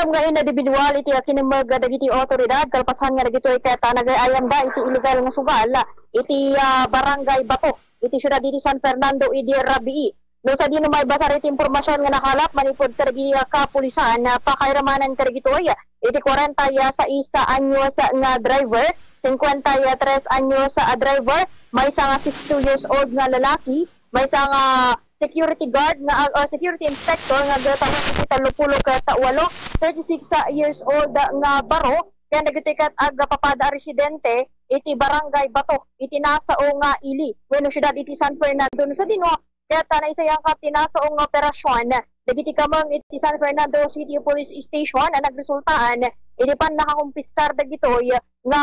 Alam nga individual iti akinimag dagiti otoridad kalpasan nga dagito iti nagayam da iti illegal nga sugal iti barangay Bato iti syudad iti San Fernando iti Rabii. No sa dino may basar iti impormasyon nga nakalap manipod karigi kapulisan na pakairamanan karigitoy iti 40 sa isa anyos nga driver, 53 anyos sa driver, may isa nga 62 years old nga lalaki, may isa nga security guard nga or security inspector nga gatawag iti 38, 36 years old nga baro kaya nagitikat aga papada residente iti barangay Bato iti nasao nga ili wenno syudad iti San Fernando no sa dino kaya tanay sayang ka tinasao nga operasyon dagiti kamang iti San Fernando City Police Station ang nagresultaan iti pan nakakumpiskar dagitoy nga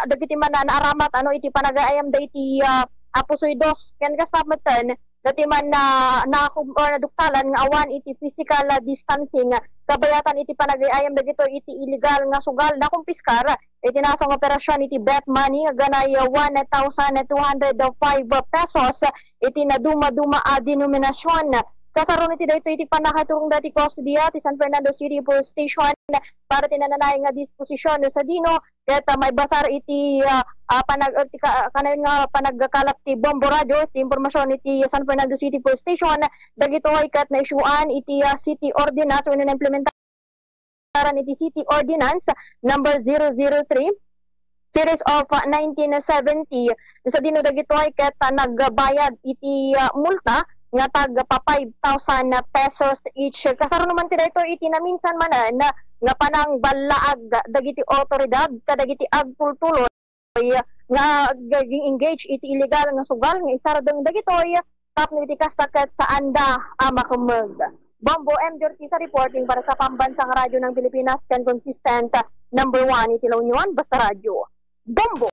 dagiti man naaramat ano iti panagaayam da iti Apusoy dos ken kastamatan dati man na naduktalan nga awan iti physical distancing kabayatan iti panagayam dagito iti illegal nga sugal na kumpiskar iti nasang operasyon iti bet money nga ganay 1,205 pesos iti naduma-duma a denominasyon kasaron iti dayto iti panakaturong dati kustodiya ti San Fernando City Police Station para tinananay nga disposisyon sa dino ket may basar iti kanayon nga panagkakalap ti bombo radio ti impormasyon iti San Fernando City Police Station dagito ay kat na isyuan iti city ordinance wenno na implementaran iti city ordinance number 003 series of 1970 sa dino dagito ay ket nagbayad iti multa nga tag pa 5,000 pesos each. Kasaro naman ti dayto iti na minsan manan nga panang balaag dagiti otoridad kadagiti agtultuloy nga engage iti illegal nga sugal nga isaradong dagitoy tapno iti kastaket sa anda makamag. Bombo M. Jortisa reporting para sa Pambansang Radyo ng Pilipinas, consistent number 1 iti La Union, basta radyo. Bombo!